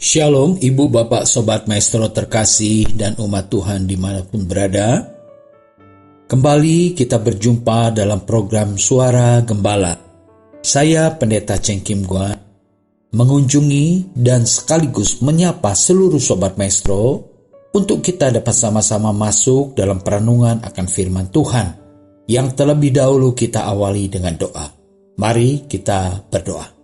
Shalom Ibu Bapak Sobat Maestro terkasih dan umat Tuhan dimanapun berada. Kembali kita berjumpa dalam program Suara Gembala. Saya Pendeta Cheng Kim Guan mengunjungi dan sekaligus menyapa seluruh Sobat Maestro untuk kita dapat sama-sama masuk dalam perenungan akan firman Tuhan yang terlebih dahulu kita awali dengan doa. Mari kita berdoa.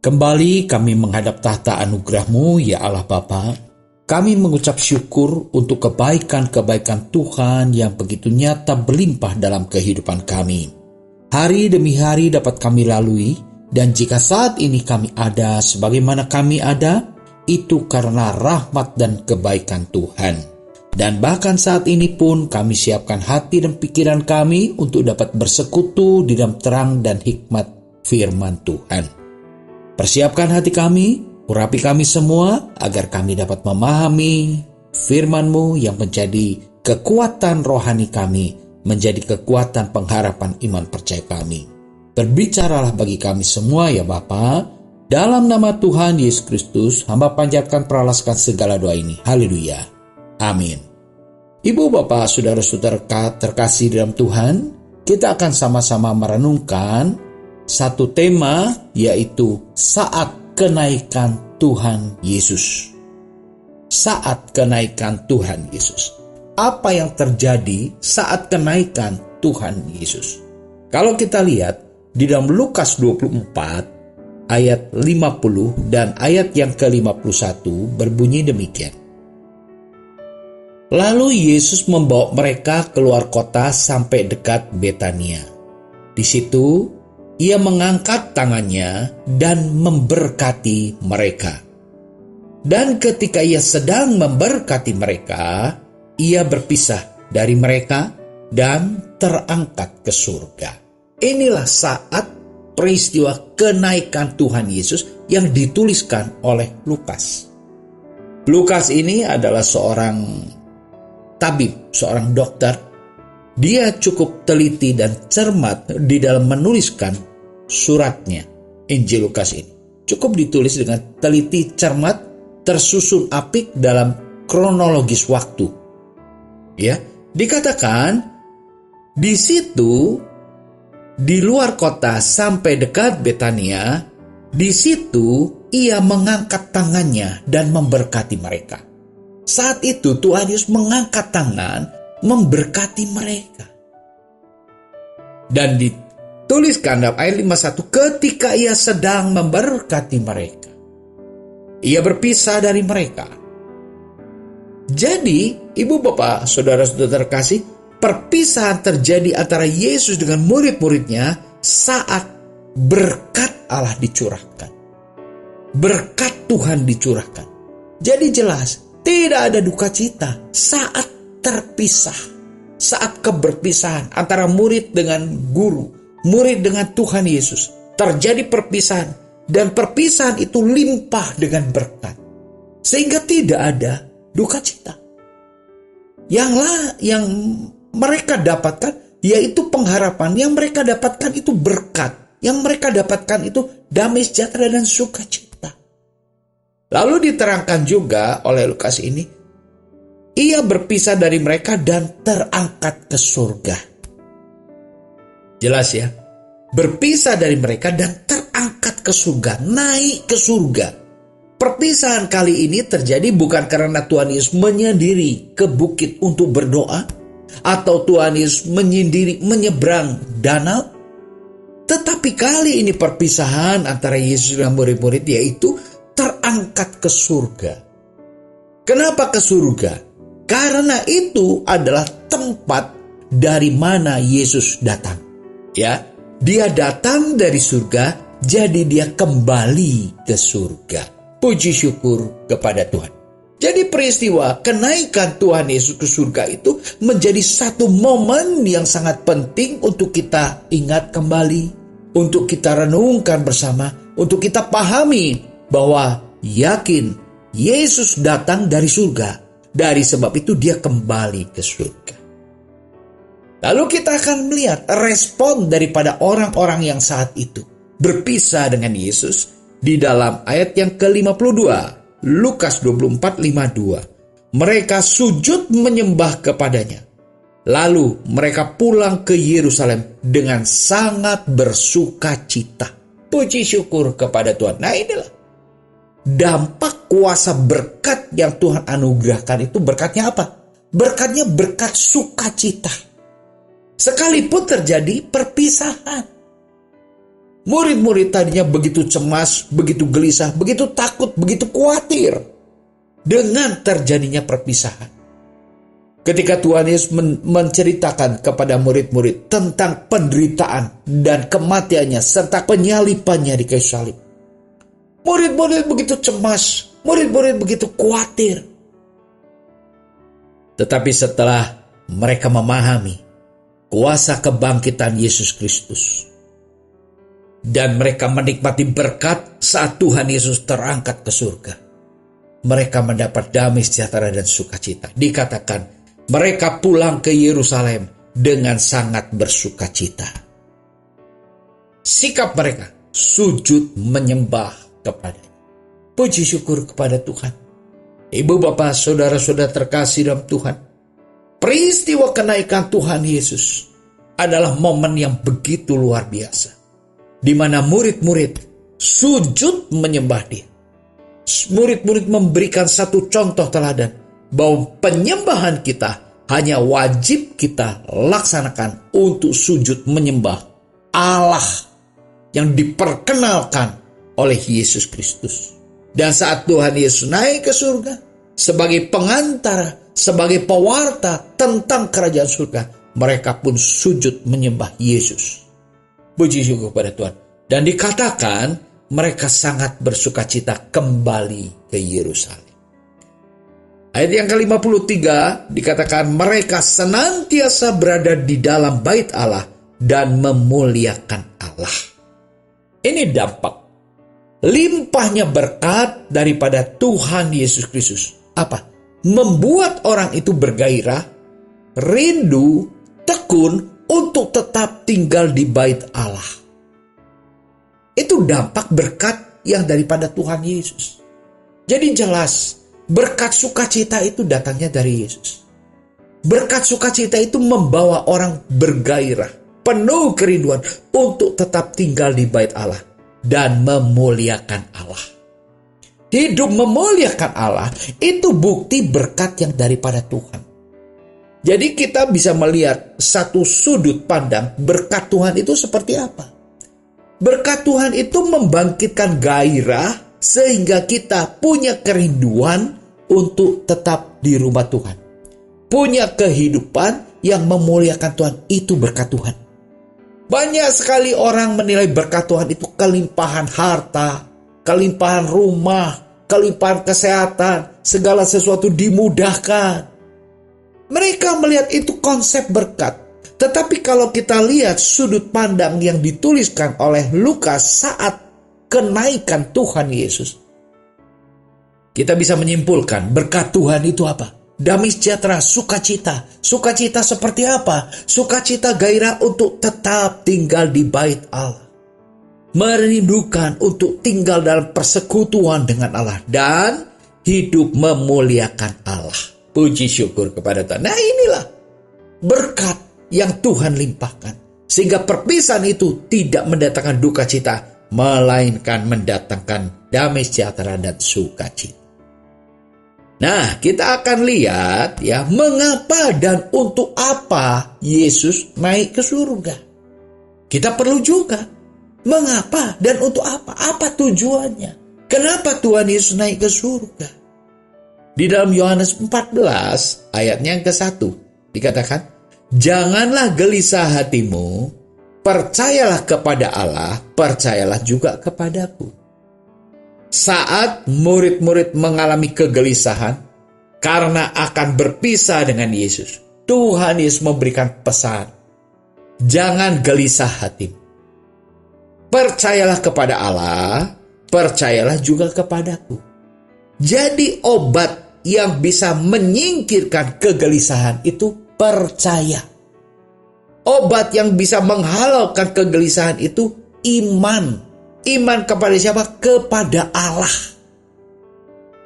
Kembali kami menghadap tahta anugerah-Mu, ya Allah Bapa. Kami mengucap syukur untuk kebaikan-kebaikan Tuhan yang begitu nyata berlimpah dalam kehidupan kami. Hari demi hari dapat kami lalui, dan jika saat ini kami ada sebagaimana kami ada, itu karena rahmat dan kebaikan Tuhan. Dan bahkan saat ini pun kami siapkan hati dan pikiran kami untuk dapat bersekutu di dalam terang dan hikmat firman Tuhan. Persiapkan hati kami, urapi kami semua, agar kami dapat memahami firman-Mu yang menjadi kekuatan rohani kami, menjadi kekuatan pengharapan iman percaya kami. Berbicaralah bagi kami semua ya Bapa, dalam nama Tuhan Yesus Kristus, hamba panjatkan peralaskan segala doa ini. Haleluya. Amin. Ibu Bapak, saudara-saudara terkasih dalam Tuhan, kita akan sama-sama merenungkan satu tema, yaitu saat kenaikan Tuhan Yesus. Saat kenaikan Tuhan Yesus. Apa yang terjadi saat kenaikan Tuhan Yesus? Kalau kita lihat di dalam Lukas 24 ayat 50 dan ayat yang ke-51 berbunyi demikian. Lalu Yesus membawa mereka keluar kota sampai dekat Betania. Di situ Ia mengangkat tangannya dan memberkati mereka. Dan ketika Ia sedang memberkati mereka, Ia berpisah dari mereka dan terangkat ke surga. Inilah saat peristiwa kenaikan Tuhan Yesus yang dituliskan oleh Lukas. Lukas ini adalah seorang tabib, seorang dokter. Dia cukup teliti dan cermat di dalam menuliskan suratnya, Injil Lukas ini. Cukup ditulis dengan teliti, cermat, tersusun apik dalam kronologis waktu. Ya, dikatakan di situ di luar kota sampai dekat Betania, di situ Ia mengangkat tangannya dan memberkati mereka. Saat itu Tuhan Yesus mengangkat tangan memberkati mereka. Dan dituliskan dalam ayat 51, ketika Ia sedang memberkati mereka, Ia berpisah dari mereka. Jadi, Ibu Bapak, saudara-saudara terkasih, perpisahan terjadi antara Yesus dengan murid-muridnya saat berkat Allah dicurahkan. Berkat Tuhan dicurahkan. Jadi jelas, tidak ada duka cita saat terpisah, saat keberpisahan antara murid dengan guru, murid dengan Tuhan Yesus. Terjadi perpisahan, dan perpisahan itu limpah dengan berkat, sehingga tidak ada duka cita. Yang mereka dapatkan yaitu pengharapan, yang mereka dapatkan itu berkat, yang mereka dapatkan itu damai sejahtera dan sukacita. Lalu diterangkan juga oleh Lukas ini, Ia berpisah dari mereka dan terangkat ke surga. Jelas ya, berpisah dari mereka dan terangkat ke surga, naik ke surga. Perpisahan kali ini terjadi bukan karena Tuhan Yesus menyendiri ke bukit untuk berdoa, atau Tuhan Yesus menyendiri menyeberang danau. Tetapi kali ini perpisahan antara Yesus dan murid-murid yaitu terangkat ke surga. Kenapa ke surga? Karena itu adalah tempat dari mana Yesus datang. Ya, Dia datang dari surga, jadi Dia kembali ke surga. Puji syukur kepada Tuhan. Jadi peristiwa kenaikan Tuhan Yesus ke surga itu menjadi satu momen yang sangat penting untuk kita ingat kembali, untuk kita renungkan bersama, untuk kita pahami bahwa yakin Yesus datang dari surga. Dari sebab itu Dia kembali ke surga. Lalu kita akan melihat respon daripada orang-orang yang saat itu berpisah dengan Yesus di dalam ayat yang ke-52 Lukas 24:52. Mereka sujud menyembah kepadanya. Lalu mereka pulang ke Yerusalem dengan sangat bersukacita. Puji syukur kepada Tuhan. Nah, inilah dampak kuasa berkat yang Tuhan anugerahkan itu. Berkatnya apa? Berkatnya berkat sukacita. Sekalipun terjadi perpisahan. Murid-murid tadinya begitu cemas, begitu gelisah, begitu takut, begitu khawatir dengan terjadinya perpisahan. Ketika Tuhan Yesus menceritakan kepada murid-murid tentang penderitaan dan kematiannya serta penyalibannya di kayu salib, murid-murid begitu cemas, murid-murid begitu khawatir. Tetapi setelah mereka memahami kuasa kebangkitan Yesus Kristus, dan mereka menikmati berkat saat Tuhan Yesus terangkat ke surga, mereka mendapat damai sejahtera dan sukacita. Dikatakan mereka pulang ke Yerusalem dengan sangat bersukacita. Sikap mereka sujud menyembah kepadanya. Puji syukur kepada Tuhan. Ibu, bapak, saudara-saudara terkasih dalam Tuhan, peristiwa kenaikan Tuhan Yesus adalah momen yang begitu luar biasa, di mana murid-murid sujud menyembah Dia. Murid-murid memberikan satu contoh teladan bahwa penyembahan kita hanya wajib kita laksanakan untuk sujud menyembah Allah yang diperkenalkan oleh Yesus Kristus. Dan saat Tuhan Yesus naik ke surga sebagai pengantara, sebagai pewarta tentang kerajaan surga, mereka pun sujud menyembah Yesus. Puji syukur kepada Tuhan. Dan dikatakan mereka sangat bersukacita kembali ke Yerusalem. Ayat yang ke-53 dikatakan mereka senantiasa berada di dalam bait Allah dan memuliakan Allah. Ini dampak limpahnya berkat daripada Tuhan Yesus Kristus. Apa? Membuat orang itu bergairah, rindu, tekun untuk tetap tinggal di bait Allah. Itu dampak berkat yang daripada Tuhan Yesus. Jadi jelas, berkat sukacita itu datangnya dari Yesus. Berkat sukacita itu membawa orang bergairah, penuh kerinduan untuk tetap tinggal di bait Allah dan memuliakan Allah. Hidup memuliakan Allah itu bukti berkat yang daripada Tuhan. Jadi kita bisa melihat satu sudut pandang berkat Tuhan itu seperti apa. Berkat Tuhan itu membangkitkan gairah sehingga kita punya kerinduan untuk tetap di rumah Tuhan. Punya kehidupan yang memuliakan Tuhan, itu berkat Tuhan. Banyak sekali orang menilai berkat Tuhan itu kelimpahan harta, kelimpahan rumah, kelimpahan kesehatan, segala sesuatu dimudahkan. Mereka melihat itu konsep berkat. Tetapi kalau kita lihat sudut pandang yang dituliskan oleh Lukas saat kenaikan Tuhan Yesus, kita bisa menyimpulkan berkat Tuhan itu apa? Damai sejahtera, sukacita. Sukacita seperti apa? Sukacita gairah untuk tetap tinggal di bait Allah. Merindukan untuk tinggal dalam persekutuan dengan Allah dan hidup memuliakan Allah. Puji syukur kepada Tuhan. Nah, inilah berkat yang Tuhan limpahkan. Sehingga perpisahan itu tidak mendatangkan duka cita, melainkan mendatangkan damai sejahtera dan sukacita. Nah, kita akan lihat ya, mengapa dan untuk apa Yesus naik ke surga. Kita perlu juga mengapa dan untuk apa? Apa tujuannya? Kenapa Tuhan Yesus naik ke surga? Di dalam Yohanes 14 ayatnya yang ke-1 dikatakan, janganlah gelisah hatimu, percayalah kepada Allah, percayalah juga kepadaku. Saat murid-murid mengalami kegelisahan karena akan berpisah dengan Yesus, Tuhan Yesus memberikan pesan, jangan gelisah hatimu. Percayalah kepada Allah, percayalah juga kepadaku. Jadi obat yang bisa menyingkirkan kegelisahan itu percaya. Obat yang bisa menghalaukan kegelisahan itu iman. Iman kepada siapa? Kepada Allah.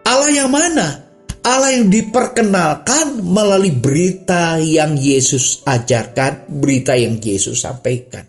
Allah yang mana? Allah yang diperkenalkan melalui berita yang Yesus ajarkan, berita yang Yesus sampaikan.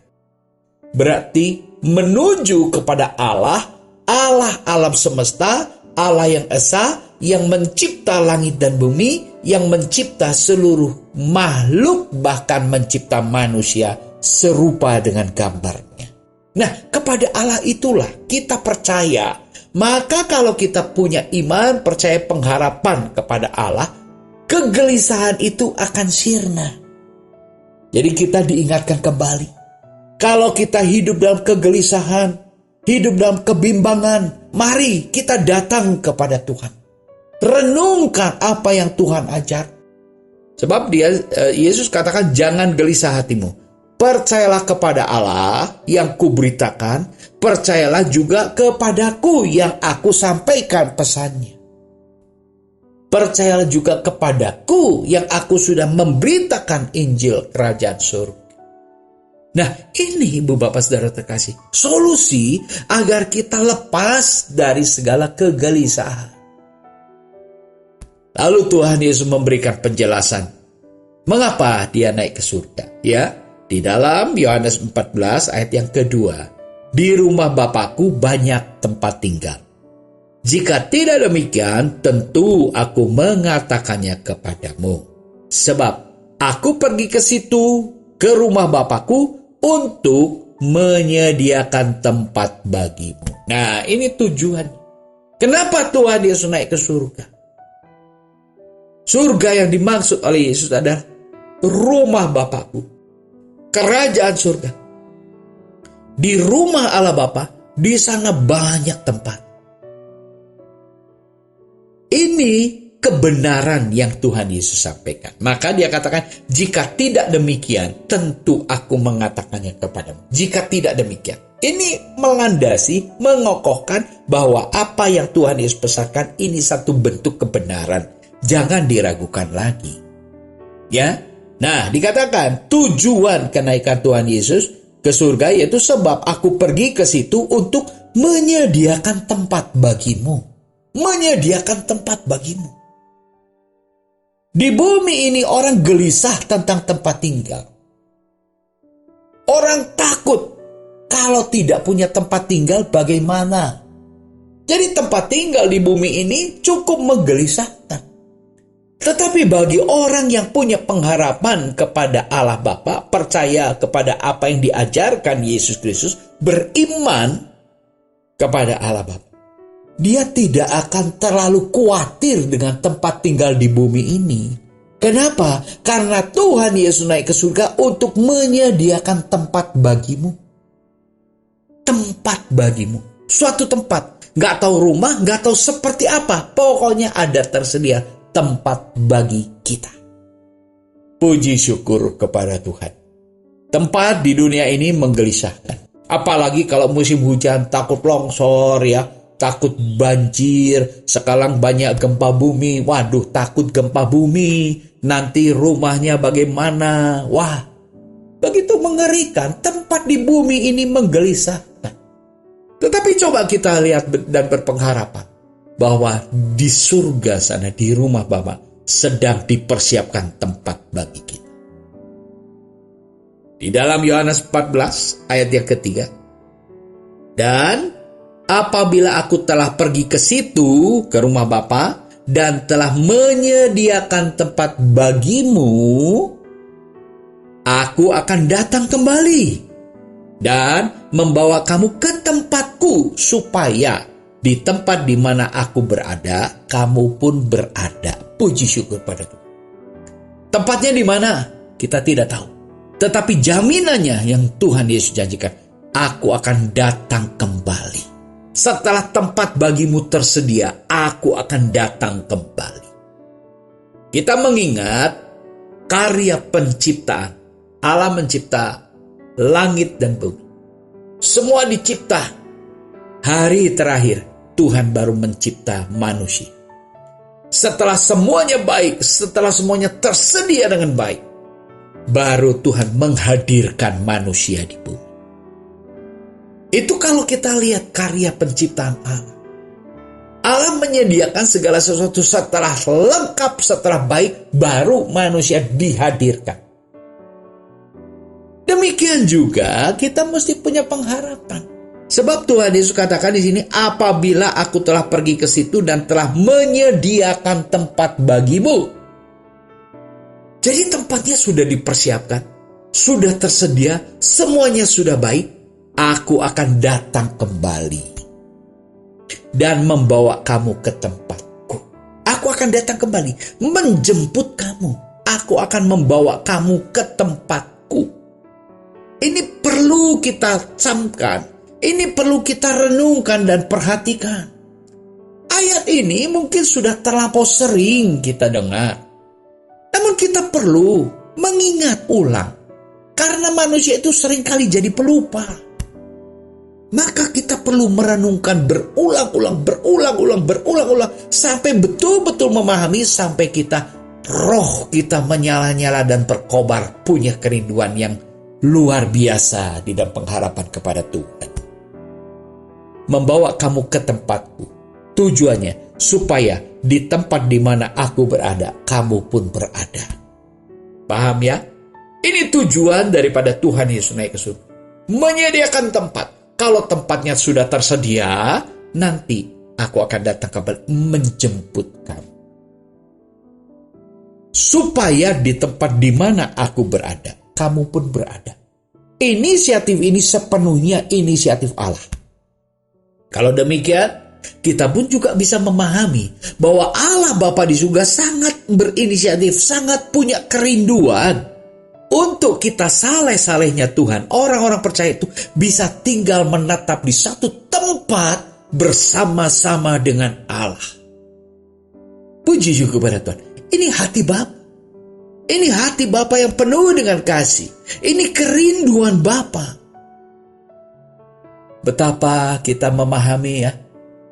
Berarti menuju kepada Allah, Allah alam semesta, Allah yang esa, yang mencipta langit dan bumi, yang mencipta seluruh makhluk, bahkan mencipta manusia serupa dengan gambarnya. Nah, kepada Allah itulah kita percaya. Maka kalau kita punya iman, percaya, pengharapan kepada Allah, kegelisahan itu akan sirna. Jadi kita diingatkan kembali. Kalau kita hidup dalam kegelisahan, hidup dalam kebimbangan, mari kita datang kepada Tuhan. Renungkan apa yang Tuhan ajar. Sebab Yesus katakan, jangan gelisah hatimu. Percayalah kepada Allah yang kuberitakan, percayalah juga kepadaku yang aku sampaikan pesannya. Percayalah juga kepadaku yang aku sudah memberitakan Injil Kerajaan Surga. Nah, ini Ibu Bapak Saudara terkasih, solusi agar kita lepas dari segala kegelisahan. Lalu Tuhan Yesus memberikan penjelasan mengapa dia naik ke surga, ya. Di dalam Yohanes 14 ayat yang kedua, di rumah Bapakku banyak tempat tinggal. Jika tidak demikian, tentu aku mengatakannya kepadamu. Sebab aku pergi ke situ, ke rumah Bapakku, untuk menyediakan tempat bagimu. Nah, ini tujuan. Kenapa Tuhan Yesus naik ke surga? Surga yang dimaksud oleh Yesus adalah rumah Bapakku. Kerajaan surga. Di rumah Allah Bapa, di sana banyak tempat. Ini kebenaran yang Tuhan Yesus sampaikan. Maka dia katakan, jika tidak demikian, tentu aku mengatakannya kepadamu. Jika tidak demikian. Ini melandasi, mengokohkan bahwa apa yang Tuhan Yesus pesankan ini satu bentuk kebenaran. Jangan diragukan lagi. Ya. Nah, dikatakan tujuan kenaikan Tuhan Yesus ke surga yaitu sebab aku pergi ke situ untuk menyediakan tempat bagimu. Menyediakan tempat bagimu. Di bumi ini orang gelisah tentang tempat tinggal. Orang takut kalau tidak punya tempat tinggal bagaimana. Jadi tempat tinggal di bumi ini cukup menggelisahkan. Tetapi bagi orang yang punya pengharapan kepada Allah Bapa, percaya kepada apa yang diajarkan Yesus Kristus, beriman kepada Allah Bapa, dia tidak akan terlalu khawatir dengan tempat tinggal di bumi ini. Kenapa? Karena Tuhan Yesus naik ke surga untuk menyediakan tempat bagimu. Tempat bagimu. Suatu tempat. Gak tahu rumah, gak tahu seperti apa. Pokoknya ada tersedia tempat bagi kita. Puji syukur kepada Tuhan. Tempat di dunia ini menggelisahkan. Apalagi kalau musim hujan, takut longsor ya, takut banjir. Sekarang banyak gempa bumi. Waduh, takut gempa bumi. Nanti rumahnya bagaimana? Wah, begitu mengerikan. Tempat di bumi ini menggelisahkan. Tetapi coba kita lihat dan berpengharapan bahwa di surga sana, di rumah Bapa, sedang dipersiapkan tempat bagi kita. Di dalam Yohanes 14 ayat yang ketiga, dan apabila aku telah pergi ke situ, ke rumah Bapa, dan telah menyediakan tempat bagimu, aku akan datang kembali dan membawa kamu ke tempatku, supaya di tempat di mana aku berada, kamu pun berada. Puji syukur pada Tuhan. Tempatnya di mana? Kita tidak tahu. Tetapi jaminannya yang Tuhan Yesus janjikan, aku akan datang kembali. Setelah tempat bagimu tersedia, aku akan datang kembali. Kita mengingat karya penciptaan. Allah mencipta langit dan bumi. Semua dicipta. Hari terakhir, Tuhan baru mencipta manusia. Setelah semuanya baik, setelah semuanya tersedia dengan baik, baru Tuhan menghadirkan manusia di bumi. Itu kalau kita lihat karya penciptaan Allah. Allah menyediakan segala sesuatu setelah lengkap, setelah baik, baru manusia dihadirkan. Demikian juga kita mesti punya pengharapan. Sebab Tuhan Yesus katakan di sini, apabila aku telah pergi ke situ dan telah menyediakan tempat bagimu. Jadi tempatnya sudah dipersiapkan, sudah tersedia, semuanya sudah baik. Aku akan datang kembali dan membawa kamu ke tempatku. Aku akan datang kembali, menjemput kamu. Aku akan membawa kamu ke tempatku. Ini perlu kita camkan, ini perlu kita renungkan dan perhatikan. Ayat ini mungkin sudah terlampau sering kita dengar. Namun kita perlu mengingat ulang. Karena manusia itu seringkali jadi pelupa. Maka kita perlu merenungkan berulang-ulang sampai betul-betul memahami, sampai roh kita menyala-nyala dan berkobar, punya kerinduan yang luar biasa di dalam pengharapan kepada Tuhan. Membawa kamu ke tempatku. Tujuannya supaya di tempat di mana aku berada, kamu pun berada. Paham ya? Ini tujuan daripada Tuhan Yesus naik ke surga. Menyediakan tempat. Kalau tempatnya sudah tersedia, nanti aku akan datang kembali menjemput kamu. Supaya di tempat di mana aku berada, kamu pun berada. Inisiatif ini sepenuhnya inisiatif Allah. Kalau demikian, kita pun juga bisa memahami bahwa Allah Bapa di surga sangat berinisiatif, sangat punya kerinduan untuk kita saleh-salehnya Tuhan. Orang-orang percaya itu bisa tinggal menetap di satu tempat bersama-sama dengan Allah. Puji syukur kepada Tuhan. Ini hati Bapa. Ini hati Bapa yang penuh dengan kasih. Ini kerinduan Bapa. Betapa kita memahami ya,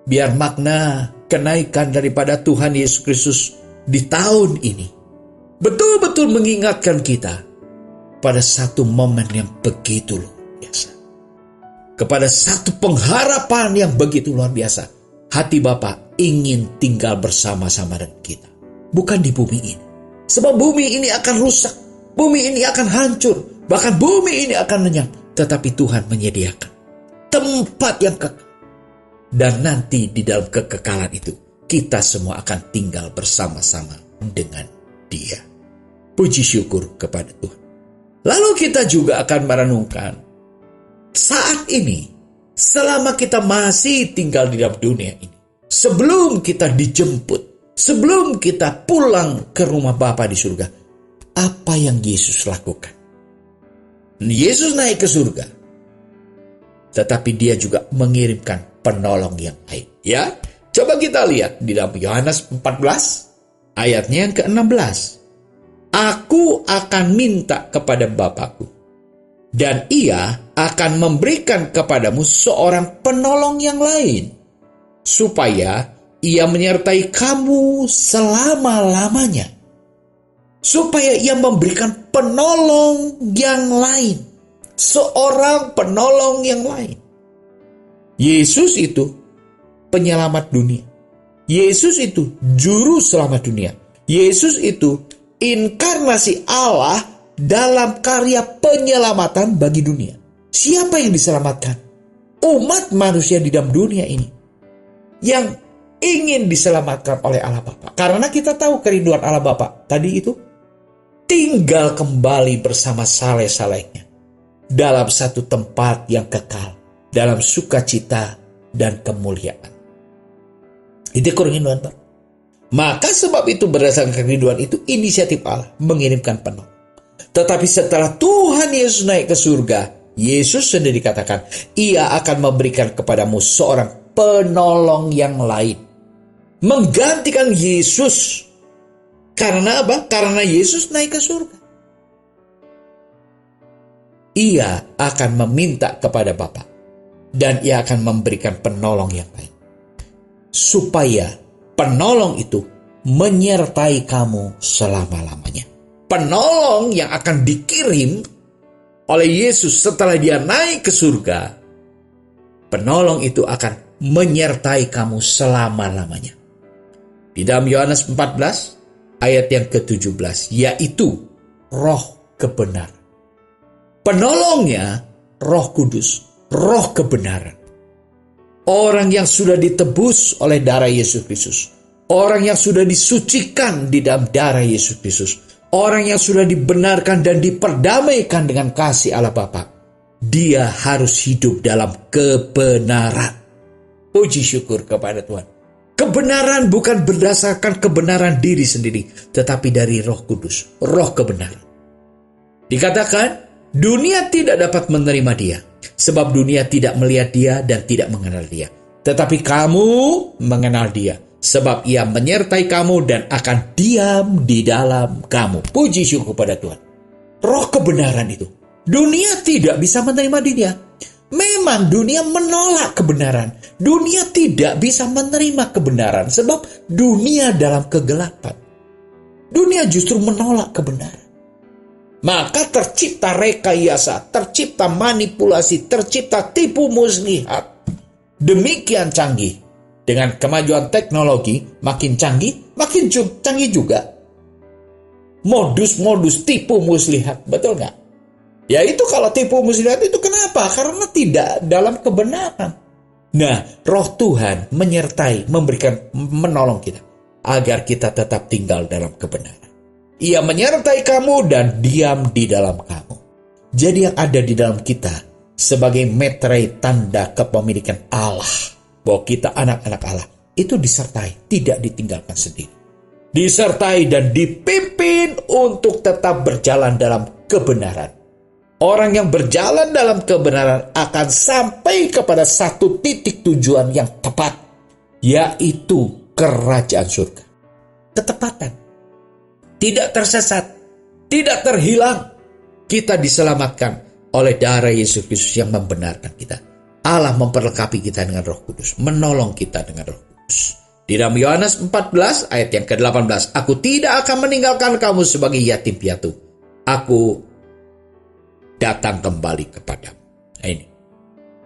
biar makna kenaikan daripada Tuhan Yesus Kristus di tahun ini betul-betul mengingatkan kita pada satu momen yang begitu luar biasa. Kepada satu pengharapan yang begitu luar biasa. Hati Bapa ingin tinggal bersama-sama dengan kita. Bukan di bumi ini. Sebab bumi ini akan rusak, bumi ini akan hancur, bahkan bumi ini akan lenyap. Tetapi Tuhan menyediakan tempat yang kekal. Dan nanti di dalam kekekalan itu, kita semua akan tinggal bersama-sama dengan Dia. Puji syukur kepada Tuhan. Lalu kita juga akan merenungkan, saat ini, selama kita masih tinggal di dalam dunia ini, sebelum kita dijemput, sebelum kita pulang ke rumah Bapa di surga, apa yang Yesus lakukan? Yesus naik ke surga, tetapi Dia juga mengirimkan penolong yang lain. Ya, coba kita lihat di dalam Yohanes 14, ayatnya yang ke-16. Aku akan minta kepada Bapa-Ku, dan Ia akan memberikan kepadamu seorang penolong yang lain, supaya Ia menyertai kamu selama-lamanya. Supaya Ia memberikan penolong yang lain. Seorang penolong yang lain. Yesus itu penyelamat dunia. Yesus itu juru selamat dunia. Yesus itu inkarnasi Allah dalam karya penyelamatan bagi dunia. Siapa yang diselamatkan? Umat manusia di dalam dunia ini. Yang ingin diselamatkan oleh Allah Bapa. Karena kita tahu kerinduan Allah Bapa tadi itu tinggal kembali bersama saleh-salehnya dalam satu tempat yang kekal, dalam sukacita dan kemuliaan. Itu kerinduan Bapa. Maka sebab itu berdasarkan kerinduan itu inisiatif Allah mengirimkan penolong. Tetapi setelah Tuhan Yesus naik ke surga, Yesus sendiri katakan, Ia akan memberikan kepadamu seorang penolong yang lain. Menggantikan Yesus. Karena apa? Karena Yesus naik ke surga. Ia akan meminta kepada Bapa, dan Ia akan memberikan penolong yang lain. Supaya penolong itu menyertai kamu selama-lamanya. Penolong yang akan dikirim oleh Yesus setelah Dia naik ke surga, penolong itu akan menyertai kamu selama-lamanya. Di dalam Yohanes 14 ayat yang ke-17, yaitu roh kebenaran. Penolongnya Roh Kudus, roh kebenaran. Orang yang sudah ditebus oleh darah Yesus Kristus. Orang yang sudah disucikan di dalam darah Yesus Kristus. Orang yang sudah dibenarkan dan diperdamaikan dengan kasih Allah Bapa. Dia harus hidup dalam kebenaran. Puji syukur kepada Tuhan. Kebenaran bukan berdasarkan kebenaran diri sendiri, tetapi dari Roh Kudus, roh kebenaran. Dikatakan, dunia tidak dapat menerima dia, sebab dunia tidak melihat dia dan tidak mengenal dia. Tetapi kamu mengenal dia, sebab ia menyertai kamu dan akan diam di dalam kamu. Puji syukur kepada Tuhan. Roh kebenaran itu. Dunia tidak bisa menerima dia. Memang dunia menolak kebenaran. Dunia tidak bisa menerima kebenaran, sebab dunia dalam kegelapan. Dunia justru menolak kebenaran. Maka tercipta rekayasa, tercipta manipulasi, tercipta tipu muslihat. Demikian canggih. Dengan kemajuan teknologi, makin canggih, makin canggih juga modus-modus tipu muslihat. Betul nggak? Ya itu kalau tipu muslihat itu kenapa? Karena tidak dalam kebenaran. Nah, roh Tuhan menyertai, menolong kita. Agar kita tetap tinggal dalam kebenaran. Ia menyertai kamu dan diam di dalam kamu. Jadi yang ada di dalam kita sebagai meterai tanda kepemilikan Allah, bahwa kita anak-anak Allah, itu disertai, tidak ditinggalkan sendiri. Disertai dan dipimpin untuk tetap berjalan dalam kebenaran. Orang yang berjalan dalam kebenaran akan sampai kepada satu titik tujuan yang tepat, yaitu kerajaan surga. Ketepatan. Tidak tersesat, tidak terhilang. Kita diselamatkan oleh darah Yesus Kristus yang membenarkan kita. Allah memperlengkapi kita dengan Roh Kudus, menolong kita dengan Roh Kudus. Di dalam Yohanes 14 ayat yang ke-18, aku tidak akan meninggalkan kamu sebagai yatim piatu. Aku datang kembali kepadamu. Nah ini,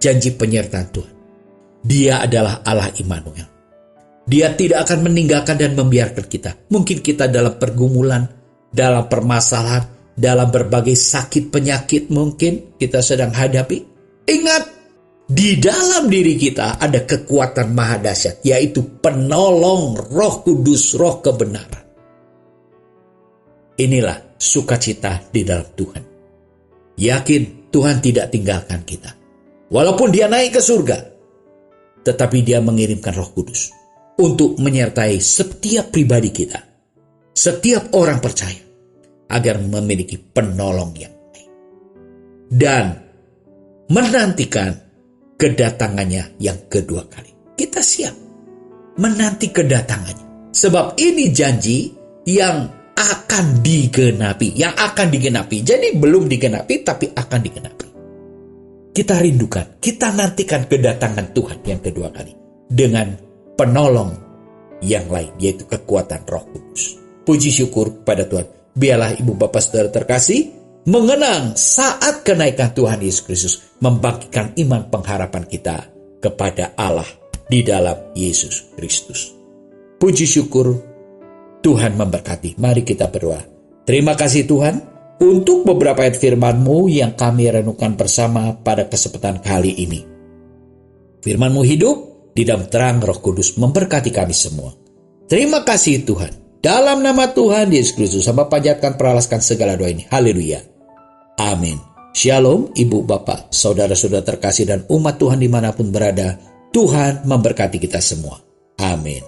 janji penyertaan Tuhan. Dia adalah Allah Immanuel. Dia tidak akan meninggalkan dan membiarkan kita. Mungkin kita dalam pergumulan, dalam permasalahan, dalam berbagai sakit penyakit mungkin kita sedang hadapi. Ingat, di dalam diri kita ada kekuatan maha dahsyat, yaitu penolong Roh Kudus, roh kebenaran. Inilah sukacita di dalam Tuhan. Yakin Tuhan tidak tinggalkan kita. Walaupun dia naik ke surga, tetapi dia mengirimkan Roh Kudus untuk menyertai setiap pribadi kita, setiap orang percaya, agar memiliki penolong yang baik. Dan menantikan kedatangannya yang kedua kali. Kita siap menanti kedatangannya. Sebab ini janji yang akan digenapi. Yang akan digenapi. Jadi belum digenapi tapi akan digenapi. Kita rindukan, kita nantikan kedatangan Tuhan yang kedua kali. Dengan penolong yang lain, yaitu kekuatan Roh Kudus. Puji syukur kepada Tuhan. Biarlah ibu bapak saudara terkasih mengenang saat kenaikan Tuhan Yesus Kristus, membangkitkan iman pengharapan kita kepada Allah di dalam Yesus Kristus. Puji syukur, Tuhan memberkati. Mari kita berdoa. Terima kasih Tuhan untuk beberapa ayat firman-Mu yang kami renungkan bersama pada kesempatan kali ini. Firman-Mu hidup, di dalam terang Roh Kudus memberkati kami semua. Terima kasih Tuhan. Dalam nama Tuhan Yesus Kristus, hamba panjatkan peralaskan segala doa ini. Haleluya. Amin. Shalom, ibu, bapak, saudara-saudara terkasih dan umat Tuhan dimanapun berada. Tuhan memberkati kita semua. Amin.